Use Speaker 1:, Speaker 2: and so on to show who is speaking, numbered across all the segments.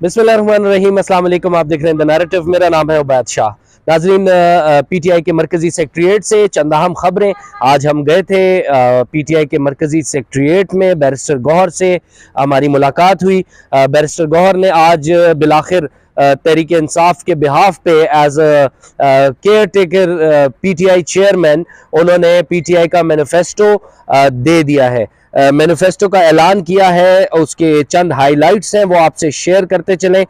Speaker 1: बिस्मिल्लाहिर्रहमानिर्रहीम, अस्सलाम वालेकुम। आप देख रहे हैं द नैरेटिव। मेरा नाम है उबैद शाह। नाजरीन, पीटीआई के मरकजी सेक्रेटरीट से चंद अहम खबरें। आज हम गए थे पीटीआई के मरकजी सेक्रेटरीट में, बैरिस्टर गौहर से हमारी मुलाकात हुई। बैरिस्टर गौहर ने आज बिलाखिर तहरीक इंसाफ के बिहाफ पे as caretaker PTI chairman उन्होंने पीटीआई का मैनिफेस्टो दे दिया है। मैनिफेस्टो का ऐलान किया है, उसके चंद हाइलाइट्स हैं वो आपसे शेयर करते चलें।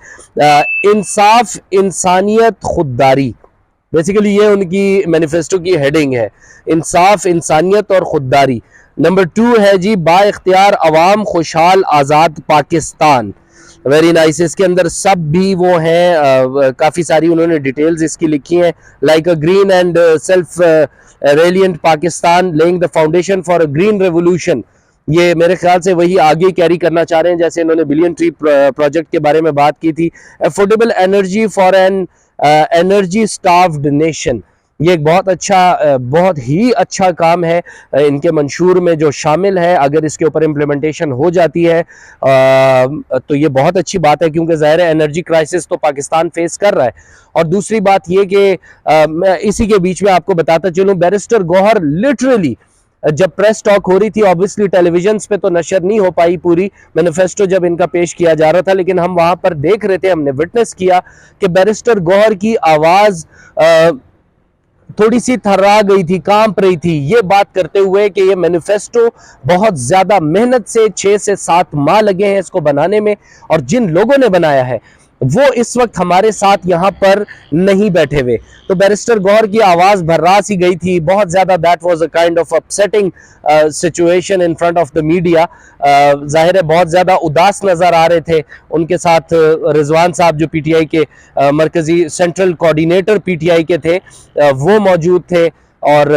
Speaker 1: इंसाफ, इंसानियत, खुददारी, बेसिकली ये उनकी मैनिफेस्टो की हेडिंग है। इंसाफ, इंसानियत और खुददारी। नंबर 2 है जी, बाइख्तियार अवाम, खुशहाल आज़ाद पाकिस्तान। Very nice. इसके अंदर सब भी वो हैं, काफ़ी सारी उन्होंने डिटेल्स इसकी लिखी हैं। Like a green and self reliant Pakistan, laying the foundation for a green revolution. ये मेरे ख्याल से वही आगे कैरी करना चाह रहे हैं जैसे इन्होंने बिलियन ट्री प्रोजेक्ट के बारे में बात की थी। Affordable energy for an energy starved nation, ये एक बहुत ही अच्छा काम है इनके मंशूर में जो शामिल है। अगर इसके ऊपर इम्प्लीमेंटेशन हो जाती है तो ये बहुत अच्छी बात है, क्योंकि ज़ाहिर है एनर्जी क्राइसिस तो पाकिस्तान फेस कर रहा है। और दूसरी बात ये कि मैं इसी के बीच में आपको बताता चलूँ, बैरिस्टर गौहर लिटरली जब प्रेस टॉक हो रही थी, ऑब्वियसली टेलीविजन पे तो नशर नहीं हो पाई पूरी मैनिफेस्टो जब इनका पेश किया जा रहा था, लेकिन हम वहां पर देख रहे थे, हमने विटनेस किया कि बैरिस्टर गौहर की आवाज थोड़ी सी थर्रा गई थी, कांप रही थी, ये बात करते हुए कि ये मैनिफेस्टो बहुत ज्यादा मेहनत से 6 से 7 माह लगे हैं इसको बनाने में, और जिन लोगों ने बनाया है वो इस वक्त हमारे साथ यहाँ पर नहीं बैठे हुए। तो बैरिस्टर गौहर की आवाज़ भर्रा सी गई थी बहुत ज़्यादा। That was a kind of upsetting situation in front of the media. जाहिर है बहुत ज़्यादा उदास नज़र आ रहे थे। उनके साथ रिजवान साहब जो पीटीआई के मरकज़ी सेंट्रल कोऑर्डिनेटर पीटीआई के थे वो मौजूद थे, और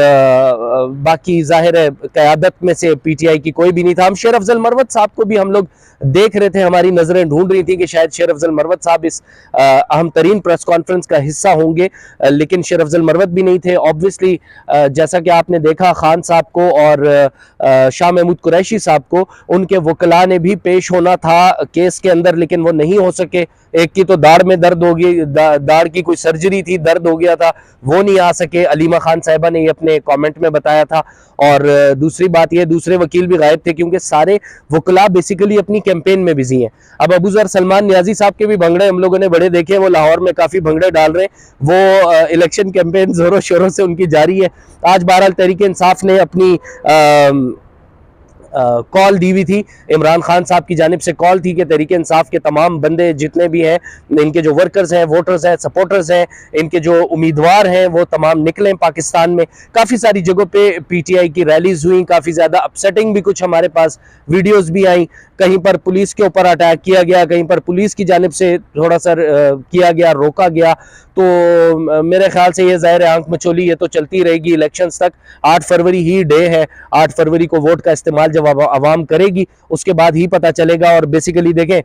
Speaker 1: बाकी जाहिर है क़यादत में से पीटीआई की कोई भी नहीं था। हम शेर अफजल मरवत साहब को भी हम लोग देख रहे थे, हमारी नज़रें ढूंढ रही थी कि शायद शेर अफजल मरवत साहब इस अहम तरीन प्रेस कॉन्फ्रेंस का हिस्सा होंगे, लेकिन शेर अफजल मरवत भी नहीं थे। ऑब्वियसली जैसा कि आपने देखा, खान साहब को और शाह महमूद कुरैशी साहब को उनके वकला ने भी पेश होना था केस के अंदर, लेकिन वो नहीं हो सके। एक की तो दाढ़ में दर्द हो गई, दाढ़ की कोई सर्जरी थी, दर्द हो गया था, वो नहीं आ सके। अलीमा खान साहिबा ने ये अपने कमेंट में बताया था। और दूसरी बात ये, दूसरे वकील भी गायब थे क्योंकि सारे वकला बेसिकली अपनी कैंपेन में बिजी हैं। अब अबू ज़र सलमान नियाजी साहब के भी भंगड़े हम लोगों ने बड़े देखे, वो लाहौर में काफ़ी भंगड़े डाल रहे हैं। वो इलेक्शन कैंपेन ज़ोरों शोरों से उनकी जारी है। आज बहरहाल तहरीक इंसाफ ने अपनी कॉल दी हुई थी, इमरान खान साहब की जानिब से कॉल थी कि तहरीक इंसाफ के तमाम बंदे जितने भी हैं, इनके जो वर्कर्स हैं, वोटर्स हैं, सपोर्टर्स हैं, इनके जो उम्मीदवार हैं, वो तमाम निकलें पाकिस्तान में। काफ़ी सारी जगहों पे पीटीआई की रैलीज हुई, काफ़ी ज़्यादा अपसेटिंग भी कुछ हमारे पास वीडियोज़ भी आई। कहीं पर पुलिस के ऊपर अटैक किया गया, कहीं पर पुलिस की जानिब से थोड़ा सा किया गया, रोका गया। तो मेरे ख्याल से ये ज़ाहिर आंख मचोली ये तो चलती रहेगी इलेक्शंस तक। 8 फरवरी ही डे है, 8 फरवरी को वोट का इस्तेमाल जब आवाम करेगी उसके बाद ही पता चलेगा। और बेसिकली देखें,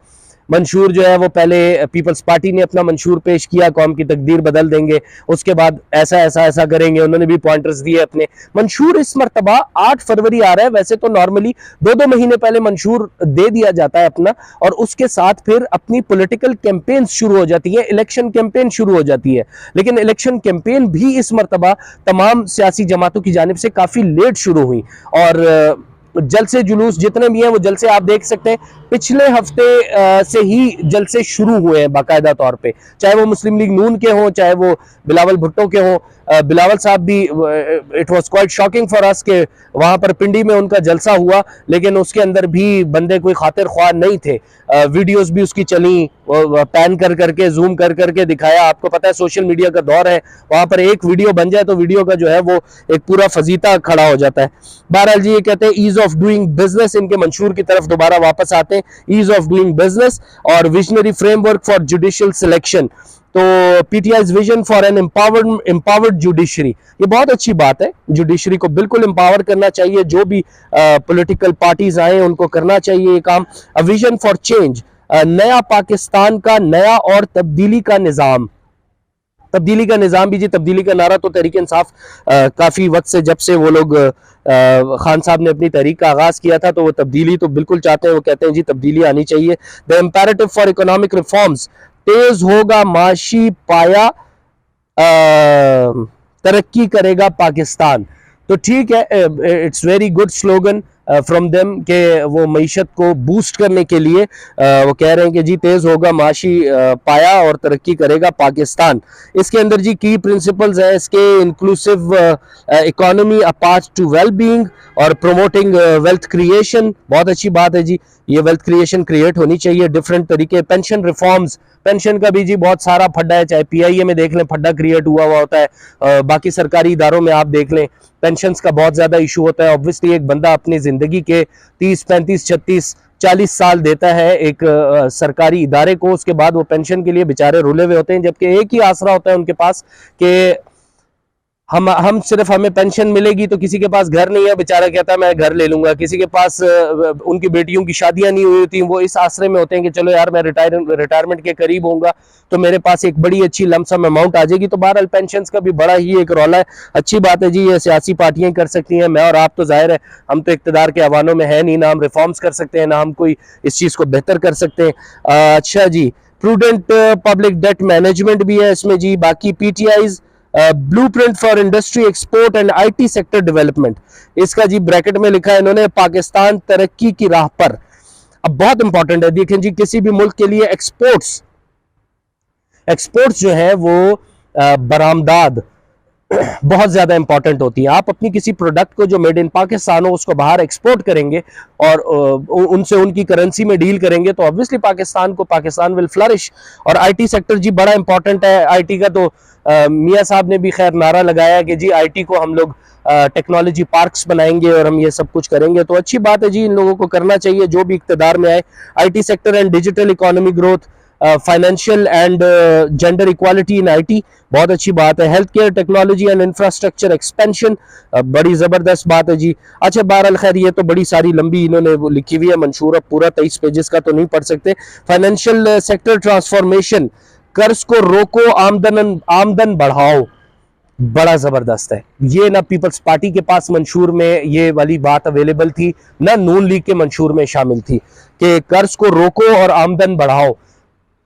Speaker 1: मंशूर जो है वो पहले पीपल्स पार्टी ने अपना मंशूर पेश किया, कौम की तकदीर बदल देंगे, उसके बाद ऐसा ऐसा ऐसा करेंगे, उन्होंने भी पॉइंटर्स दिए अपने। मंशूर इस मरतबा 8 फरवरी आ रहा है। वैसे तो नॉर्मली 2-2 महीने पहले मंशूर दे दिया जाता है अपना, और उसके साथ फिर अपनी पॉलिटिकल कैंपेन शुरू हो जाती है, इलेक्शन कैंपेन शुरू हो जाती है। लेकिन इलेक्शन कैंपेन भी इस मरतबा तमाम सियासी जमातों की जानिब से काफ़ी लेट शुरू हुई, और जलसे जुलूस जितने भी हैं वो जलसे आप देख सकते हैं पिछले हफ्ते से ही जलसे शुरू हुए हैं बाकायदा तौर पे, चाहे वो मुस्लिम लीग नून के हों, चाहे वो बिलावल भुट्टो के हों। बिलावल साहब भी, it was quite shocking for us के वहाँ पर पिंडी में उनका जलसा हुआ, लेकिन उसके अंदर भी बंदे कोई खातिर ख्वाह नहीं थे। वीडियोस भी उसकी चली, पैन कर करके जूम कर करके दिखाया। आपको पता है सोशल मीडिया का दौर है, वहाँ पर एक वीडियो बन जाए तो वीडियो का जो है वो एक पूरा फजीता खड़ा हो जाता है। बहरहाल जी, ये कहते हैं ईज ऑफ डूइंग बिजनेस, इनके मंशूर की तरफ दोबारा वापस आते हैं। ईज ऑफ डूइंग बिजनेस और visionary framework for judicial selection. तो PTI's vision for an empowered judiciary, ये बहुत अच्छी बात है। जुडिशरी को बिल्कुल एम्पावर करना चाहिए, जो भी पॉलिटिकल पार्टीज आए उनको करना चाहिए ये काम। अ विजन फॉर चेंज, नया पाकिस्तान का नया और तब्दीली का निज़ाम। तब्दीली का निज़ाम भी जी, तब्दीली का नारा तो तहरीक इंसाफ काफ़ी वक्त से, जब से वो लोग खान साहब ने अपनी तहरीक का आगाज़ किया था, तो वो तब्दीली तो बिल्कुल चाहते हैं। वो कहते हैं जी तब्दीली आनी चाहिए। The imperative for economic reforms, तेज होगा माशी पाया, तरक्की करेगा पाकिस्तान। तो ठीक है, it's very good slogan from them कि वो मईशत को बूस्ट करने के लिए वो कह रहे हैं कि जी तेज होगा माशी पाया और तरक्की करेगा पाकिस्तान। इसके अंदर जी की प्रिंसिपल्स हैं इसके, inclusive economy, a path to well being और प्रोमोटिंग वेल्थ क्रिएशन। बहुत अच्छी बात है जी, ये वेल्थ क्रिएशन क्रिएट होनी चाहिए। डिफरेंट तरीके, पेंशन रिफॉर्म्स, पेंशन का भी जी बहुत सारा फड्डा है, चाहे पीआईए में देख लें फड्डा क्रिएट हुआ होता है, बाकी सरकारी इदारों में आप देख लें पेंशन्स का बहुत ज्यादा इशू होता है। ऑब्वियसली एक बंदा अपनी जिंदगी के 30, 35, 36, 40 साल देता है एक सरकारी इदारे को, उसके बाद वो पेंशन के लिए बेचारे रुले हुए होते हैं, जबकि एक ही आसरा होता है उनके पास कि हम सिर्फ हमें पेंशन मिलेगी। तो किसी के पास घर नहीं है, बेचारा कहता है मैं घर ले लूंगा। किसी के पास उनकी बेटियों की शादियां नहीं हुई होती, वो इस आसरे में होते हैं कि चलो यार मैं रिटायरमेंट के करीब होऊंगा तो मेरे पास एक बड़ी अच्छी लमसम अमाउंट आ जाएगी। तो बहरहाल पेंशन का भी बड़ा ही एक रौला है। अच्छी बात है जी, ये सियासी पार्टियां कर सकती हैं, मैं और आप तो जाहिर है हम तो इक्तदार के अवानों में है नहीं, ना हम रिफॉर्म्स कर सकते हैं, ना हम कोई इस चीज को बेहतर कर सकते हैं। अच्छा जी, प्रूडेंट पब्लिक डेट मैनेजमेंट भी है इसमें जी। बाकी PTI's blueprint for industry export and IT sector development, इसका जी ब्रैकेट में लिखा है इन्होंने पाकिस्तान तरक्की की राह पर। अब बहुत इंपॉर्टेंट है, देखें जी किसी भी मुल्क के लिए एक्सपोर्ट्स जो है वो बरामदाद बहुत ज्यादा इंपॉर्टेंट होती है। आप अपनी किसी प्रोडक्ट को जो मेड इन पाकिस्तान हो उसको बाहर एक्सपोर्ट करेंगे और उनसे उनकी करेंसी में डील करेंगे तो ऑब्वियसली पाकिस्तान विल फ्लरिश। और आईटी सेक्टर जी बड़ा इंपॉर्टेंट है। आईटी का तो मियां साहब ने भी खैर नारा लगाया कि जी आईटी को हम लोग टेक्नोलॉजी पार्क्स बनाएंगे और हम ये सब कुछ करेंगे। तो अच्छी बात है जी, इन लोगों को करना चाहिए जो भी इक्तदार में आए। IT sector and digital economy growth, financial and gender equality in IT, बहुत अच्छी बात है। Health care technology and infrastructure expansion, बड़ी जबरदस्त बात है जी। अच्छा बहरहाल खैर ये तो बड़ी सारी लंबी इन्होंने वो लिखी हुई है मंशूर, अब पूरा 23 पेजेस का तो नहीं पढ़ सकते। फाइनेंशियल सेक्टर ट्रांसफॉर्मेशन, कर्ज को रोको, आमदन बढ़ाओ, बड़ा जबरदस्त है। ये ना पीपल्स पार्टी के पास मंशूर में ये वाली बात अवेलेबल थी, ना नून लीग के मंशूर में शामिल थी कि कर्ज को रोको और आमदन बढ़ाओ।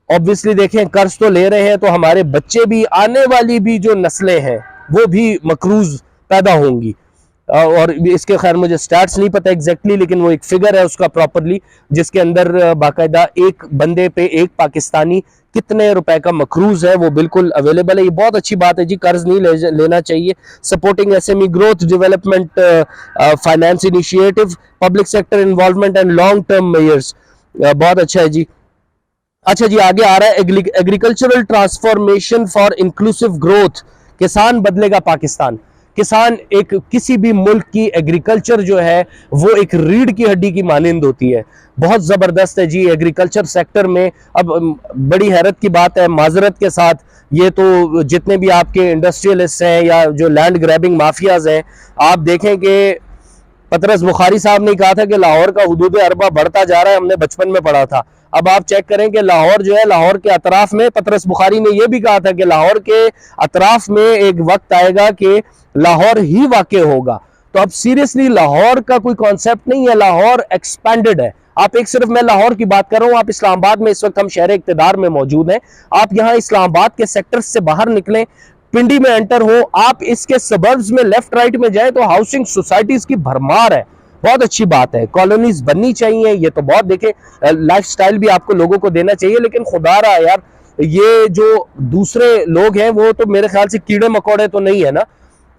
Speaker 1: ऑब्वियसली देखें कर्ज तो ले रहे हैं तो हमारे बच्चे भी, आने वाली भी जो नस्लें हैं वो भी मकरूज पैदा होंगी। और इसके खैर मुझे स्टैट्स नहीं पता एग्जैक्टली, लेकिन वो एक फिगर है उसका प्रॉपरली, जिसके अंदर बाकायदा एक बंदे पे एक पाकिस्तानी कितने रुपए का मकरूज है वो बिल्कुल अवेलेबल है। ये बहुत अच्छी बात है जी, कर्ज नहीं लेना चाहिए। Supporting SME growth, development finance initiative, public sector involvement and long term measures, बहुत अच्छा है जी। अच्छा जी, आगे आ रहा है agricultural transformation for inclusive growth, किसान बदलेगा पाकिस्तान। किसान एक किसी भी मुल्क की एग्रीकल्चर जो है वो एक रीढ़ की हड्डी की मानिंद होती है। बहुत जबरदस्त है जी एग्रीकल्चर सेक्टर में। अब बड़ी हैरत की बात है, माजरत के साथ, ये तो जितने भी आपके इंडस्ट्रियलिस्ट हैं या जो लैंड ग्रैबिंग माफियाज हैं, आप देखें कि पतरस बुखारी साहब ने कहा था कि लाहौर का हुदूद अरबा बढ़ता जा रहा है, हमने बचपन में पढ़ा था। अब आप चेक करें कि लाहौर जो है, लाहौर के अतराफ में, पतरस बुखारी ने यह भी कहा था कि लाहौर के अतराफ में एक वक्त आएगा कि लाहौर ही वाक़ होगा। तो अब सीरियसली लाहौर का कोई कॉन्सेप्ट नहीं है, लाहौर एक्सपेंडेड है। आप एक सिर्फ, मैं लाहौर की बात कर रहा हूं, आप इस्लामाबाद में इस वक्त हम शहर इक़्तिदार में मौजूद हैं, आप यहां इस्लामाबाद के सेक्टर से बाहर निकलें, पिंडी में एंटर हो, आप इसके सबर्ब्स में लेफ्ट राइट में जाए तो हाउसिंग सोसाइटीज की भरमार है। बहुत अच्छी बात है, कॉलोनीज बननी चाहिए, ये तो बहुत देखे, लाइफस्टाइल भी आपको लोगों को देना चाहिए। लेकिन खुदा रहा यार, ये जो दूसरे लोग हैं वो तो मेरे ख्याल से कीड़े मकोड़े तो नहीं है ना।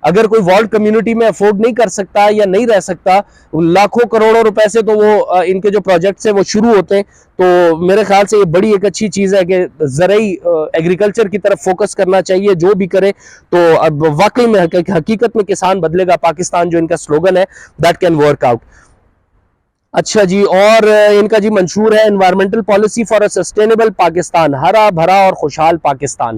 Speaker 1: अगर कोई वर्ल्ड कम्युनिटी में अफोर्ड नहीं कर सकता या नहीं रह सकता, लाखों करोड़ों रुपए से तो वो इनके जो प्रोजेक्ट्स हैं वो शुरू होते हैं। तो मेरे ख्याल से ये बड़ी एक अच्छी चीज़ है कि ज़रई एग्रीकल्चर की तरफ फोकस करना चाहिए जो भी करे। तो अब वाकई में हकीकत में किसान बदलेगा पाकिस्तान, जो इनका स्लोगन है, दैट कैन वर्क आउट। अच्छा जी, और इनका जी मंशूर है environmental policy for a sustainable Pakistan, हरा भरा और खुशहाल पाकिस्तान।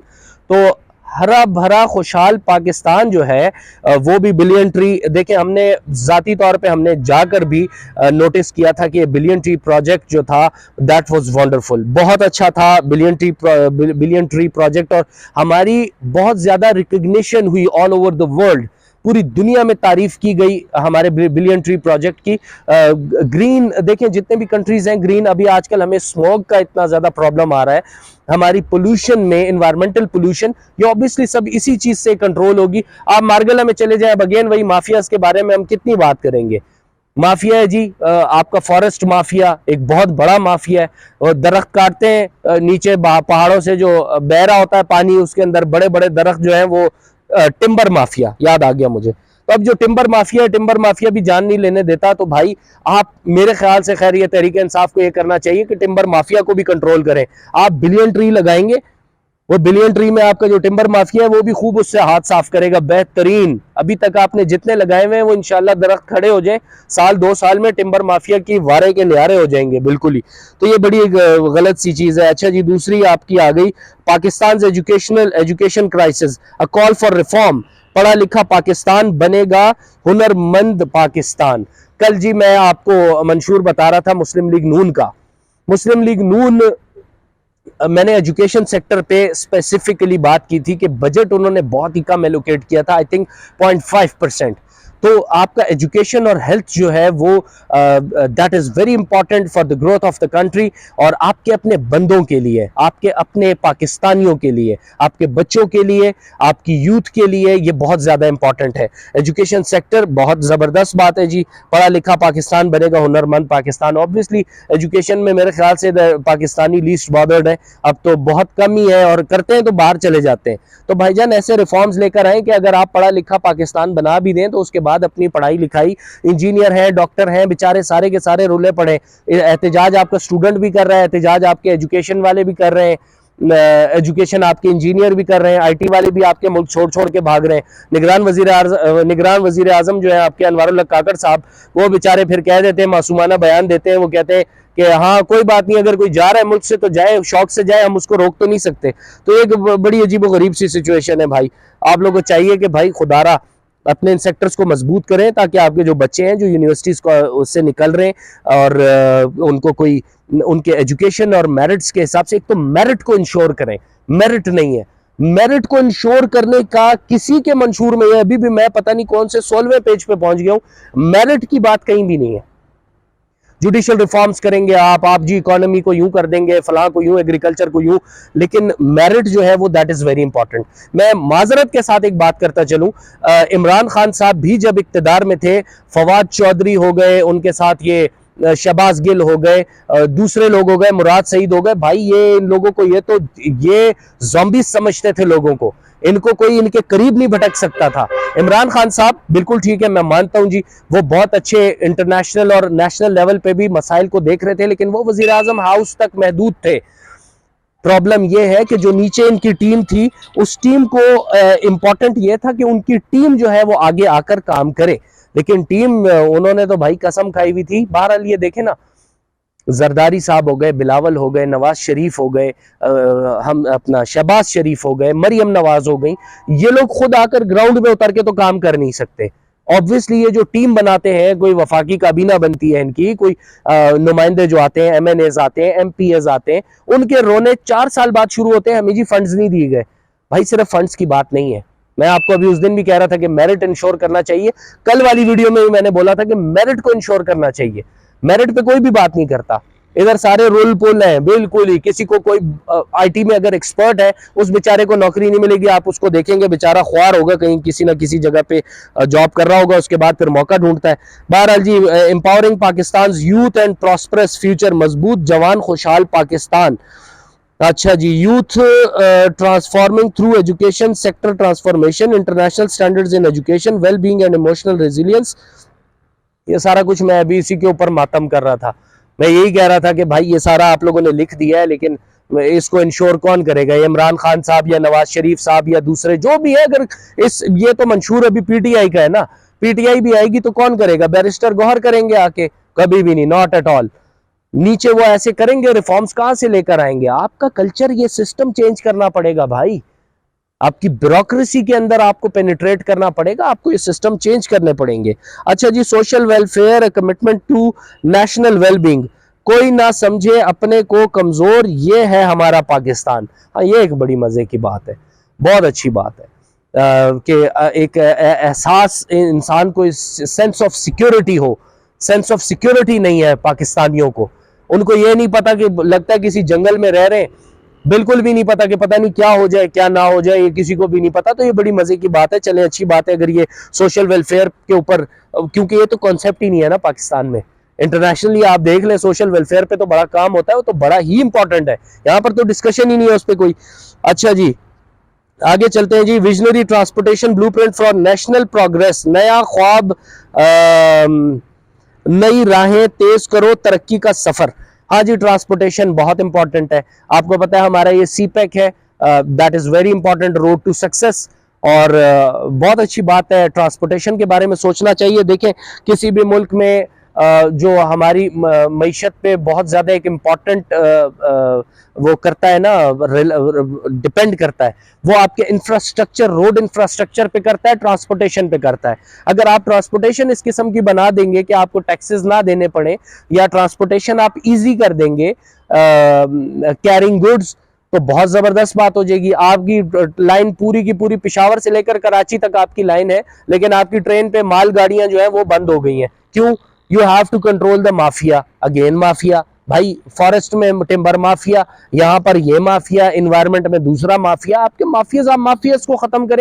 Speaker 1: तो हरा भरा खुशहाल पाकिस्तान जो है वो भी बिलियन ट्री, देखें हमने ज़ाती तौर पे हमने जाकर भी नोटिस किया था कि ये बिलियन ट्री प्रोजेक्ट जो था दैट वाज वंडरफुल, बहुत अच्छा था बिलियन ट्री प्रोजेक्ट। और हमारी बहुत ज़्यादा रिकग्निशन हुई ऑल ओवर द वर्ल्ड, पूरी दुनिया में तारीफ की गई हमारे बिलियन ट्री प्रोजेक्ट की। ग्रीन देखें जितने भी कंट्रीज हैं ग्रीन, अभी आजकल हमें स्मॉग का इतना ज़्यादा प्रॉब्लम आ रहा है हमारी पोल्यूशन में, इन्वायरमेंटल पोल्यूशन, ये ऑब्वियसली सब इसी चीज़ से कंट्रोल होगी। आप मार्गला में चले जाएं, अब अगेन वही माफियाज के बारे में हम कितनी बात करेंगे। माफिया है जी, आपका फॉरेस्ट माफिया एक बहुत बड़ा माफिया है, और दरख्त काटते हैं नीचे पहाड़ों से जो बह रहा होता है पानी, उसके अंदर बड़े बड़े दरख्त जो हैं वो टिम्बर माफिया, याद आ गया मुझे। तो अब जो टिम्बर माफिया है, टिम्बर माफिया भी जान नहीं लेने देता, तो भाई आप मेरे ख्याल से, खैर ये तहरीक इंसाफ को ये करना चाहिए कि टिम्बर माफिया को भी कंट्रोल करें। आप बिलियन ट्री लगाएंगे, वो बिलियन ट्री में आपका जो टिम्बर माफिया है वो भी खूब उससे हाथ साफ करेगा बेहतरीन। अभी तक आपने जितने लगाए हुए हैं वो इंशाल्लाह दरख्त खड़े हो जाए, साल 2 साल में टिम्बर माफिया की वारे के न्यारे हो जाएंगे बिल्कुल ही। तो ये बड़ी गलत सी चीज है। अच्छा जी, दूसरी आपकी आ गई Pakistan education crisis, a call for reform, पढ़ा लिखा पाकिस्तान बनेगा हुनरमंद पाकिस्तान। कल जी मैं आपको मंशूर बता रहा था मुस्लिम लीग नून का, मुस्लिम लीग नून, मैंने एजुकेशन सेक्टर पे स्पेसिफिकली बात की थी कि बजट उन्होंने बहुत ही कम एलोकेट किया था, आई थिंक 0.5%। तो आपका एजुकेशन और हेल्थ जो है वो that is very important for the growth of the country, और आपके अपने बंदों के लिए, आपके अपने पाकिस्तानियों के लिए, आपके बच्चों के लिए, आपकी यूथ के लिए ये बहुत ज़्यादा इंपॉर्टेंट है। एजुकेशन सेक्टर बहुत ज़बरदस्त बात है जी, पढ़ा लिखा पाकिस्तान बनेगा हुनरमंद पाकिस्तान। ऑब्वियसली एजुकेशन में मेरे ख्याल से पाकिस्तानी लीस्ट बॉर्डर्ड है, अब तो बहुत कम ही है, और करते हैं तो बाहर चले जाते हैं। तो भाईजान ऐसे रिफॉर्म्स लेकर आए कि अगर आप पढ़ा लिखा पाकिस्तान बना भी दें तो उसके बाद अपनी पढ़ाई लिखाई, इंजीनियर हैं, डॉक्टर हैं, बेचारे सारे के सारे रुले पड़े। एहतजाज आपका स्टूडेंट भी कर रहा है, एहतजाज आपके एजुकेशन वाले भी कर रहे हैं, एजुकेशन आपके इंजीनियर भी कर रहे हैं, आईटी वाले भी आपके मुल्क छोड़ छोड़ के भाग रहे हैं। निगरान वजीर आजम जो है आपके अनवारुल हक काकड़ साहब, वो बेचारे फिर कह देते हैं, मासूमाना बयान देते हैं, वो कहते हैं कि हाँ कोई बात नहीं, अगर कोई जा रहा है मुल्क से तो जाए, शौक से जाए, हम उसको रोक तो नहीं सकते। तो एक बड़ी अजीब व गरीब सी सिचुएशन है भाई। आप लोगों को चाहिए कि भाई खुदारा अपने इन सेक्टर्स को मजबूत करें, ताकि आपके जो बच्चे हैं जो यूनिवर्सिटीज़ को उससे निकल रहे हैं, और उनको कोई उनके एजुकेशन और मेरिट्स के हिसाब से, एक तो मेरिट को इंश्योर करें, मेरिट नहीं है, मेरिट को इंश्योर करने का किसी के मंशूर में है। अभी भी मैं पता नहीं कौन से 16वें पेज पे पहुंच गया हूं, मेरिट की बात कहीं भी नहीं है। जुडिशियल रिफॉर्म्स करेंगे आप जी इकोनॉमी को यूं कर देंगे, फलां को यूं, एग्रीकल्चर को यूं, लेकिन मेरिट जो है वो दैट इज वेरी इंपॉर्टेंट। मैं माजरत के साथ एक बात करता चलूं, इमरान खान साहब भी जब इक्तदार में थे, फवाद चौधरी हो गए, उनके साथ ये शहबाज गिल हो गए, दूसरे लोग हो गए, मुराद सईद हो गए, भाई ये इन लोगों को ये ज़ॉम्बी समझते थे लोगों को, इनको कोई इनके करीब नहीं भटक सकता था। इमरान खान साहब बिल्कुल ठीक है, मैं मानता हूं जी, वो बहुत अच्छे इंटरनेशनल और नेशनल लेवल पे भी मसाइल को देख रहे थे, लेकिन वो वजीर आजम हाउस तक महदूद थे। प्रॉब्लम ये है कि जो नीचे इनकी टीम थी, उस टीम को इंपॉर्टेंट ये था कि उनकी टीम जो है वो आगे आकर काम करे, लेकिन टीम उन्होंने तो भाई कसम खाई हुई थी। बहरहाल ये देखे ना, जरदारी साहब हो गए, बिलावल हो गए, नवाज शरीफ हो गए, हम अपना शहबाज शरीफ हो गए, मरियम नवाज हो गई, ये लोग खुद आकर ग्राउंड में उतर के तो काम कर नहीं सकते। ऑब्वियसली ये जो टीम बनाते हैं, कोई वफाकी काबीना बनती है इनकी, कोई नुमाइंदे जो आते हैं, MNAs आते हैं, MPs आते हैं, उनके रोने 4 साल बाद शुरू होते हैं, हमें जी फंड्स नहीं दिए गए। भाई सिर्फ फंड्स की बात नहीं है, मैं आपको अभी उस दिन भी कह रहा था कि मेरिट इंश्योर करना चाहिए, कल वाली वीडियो में भी मैंने बोला था कि मेरिट को इंश्योर करना चाहिए। मेरिट पे कोई भी बात नहीं करता, इधर सारे रोल पुल हैं, बिल्कुल ही किसी को कोई IT में अगर एक्सपर्ट है, उस बेचारे को नौकरी नहीं मिलेगी, आप उसको देखेंगे बेचारा ख्वार होगा, कहीं किसी ना किसी जगह पे जॉब कर रहा होगा, उसके बाद फिर मौका ढूंढता है। बहरहाल जी, empowering Pakistan youth and prosperous future, मजबूत जवान खुशहाल पाकिस्तान। अच्छा जी, youth transforming through education sector transformation, international standards in education, well being and emotional resilience, ये सारा कुछ मैं अभी इसी के ऊपर मातम कर रहा था। मैं यही कह रहा था कि भाई ये सारा आप लोगों ने लिख दिया है, लेकिन इसको इंश्योर कौन करेगा? इमरान खान साहब या नवाज शरीफ साहब या दूसरे जो भी है। अगर ये तो मंशूर अभी PTI का है ना, PTI भी आएगी तो कौन करेगा? बैरिस्टर गौहर करेंगे आके? कभी भी नहीं, नॉट एट ऑल। नीचे वो ऐसे करेंगे, रिफॉर्म्स कहां से लेकर आएंगे? आपका कल्चर, ये सिस्टम चेंज करना पड़ेगा भाई। آپ کی بیوروکریسی کے اندر آپ کو پینیٹریٹ کرنا پڑے گا, آپ کو یہ سسٹم چینج کرنے پڑیں گے. اچھا جی, social welfare, commitment to national well being, کوئی نہ سمجھے اپنے کو کمزور, یہ ہے ہمارا پاکستان. ہاں, یہ ایک بڑی مزے کی بات ہے, بہت اچھی بات ہے کہ ایک احساس انسان کو, sense of security who. Sense of security نہیں ہے پاکستانیوں کو, ان کو یہ نہیں پتا کہ لگتا ہے کسی جنگل میں رہ رہے ہیں, بالکل بھی نہیں پتا کہ پتہ نہیں کیا ہو جائے کیا نہ ہو جائے, یہ کسی کو بھی نہیں پتا. تو یہ بڑی مزے کی بات ہے. چلیں اچھی بات ہے اگر یہ سوشل ویلفیئر کے اوپر, کیونکہ یہ تو کانسیپٹ ہی نہیں ہے نا پاکستان میں. انٹرنیشنلی آپ دیکھ لیں سوشل ویلفیئر پہ تو بڑا کام ہوتا ہے, وہ تو بڑا ہی امپورٹنٹ ہے, یہاں پر تو ڈسکشن ہی نہیں ہے اس پہ کوئی. اچھا جی, آگے چلتے ہیں جی. Visionary transportation blueprint for national progress, نیا خواب, نئی راہیں تیز کرو, ترقی کا سفر. ہاں جی, ٹرانسپورٹیشن بہت امپورٹنٹ ہے. آپ کو پتا ہے ہمارا یہ سی پیک ہے, that is very important, road to success. اور بہت اچھی بات ہے, ٹرانسپورٹیشن کے بارے میں سوچنا چاہیے. دیکھیں کسی بھی ملک میں جو ہماری معیشت پہ بہت زیادہ ایک امپورٹنٹ وہ کرتا ہے نا, ڈپینڈ کرتا ہے, وہ آپ کے انفراسٹرکچر, روڈ انفراسٹرکچر پہ کرتا ہے, ٹرانسپورٹیشن پہ کرتا ہے. اگر آپ ٹرانسپورٹیشن اس قسم کی بنا دیں گے کہ آپ کو ٹیکسز نہ دینے پڑیں, یا ٹرانسپورٹیشن آپ ایزی کر دیں گے کیرنگ گڈز, تو بہت زبردست بات ہو جائے گی. آپ کی لائن پوری کی پوری پشاور سے لے کر کراچی تک آپ کی لائن ہے, لیکن آپ کی ٹرین پہ مال گاڑیاں جو ہیں وہ بند ہو گئی ہیں. کیوں؟ You have to control the mafia. Again mafia بھائی, فارسٹ میں ٹمبر مافیا, یہاں پر یہ مافیا, انوائرمنٹ میں دوسرا مافیا. آپ کے مافیاز, آپ مافیاز کو ختم کریں.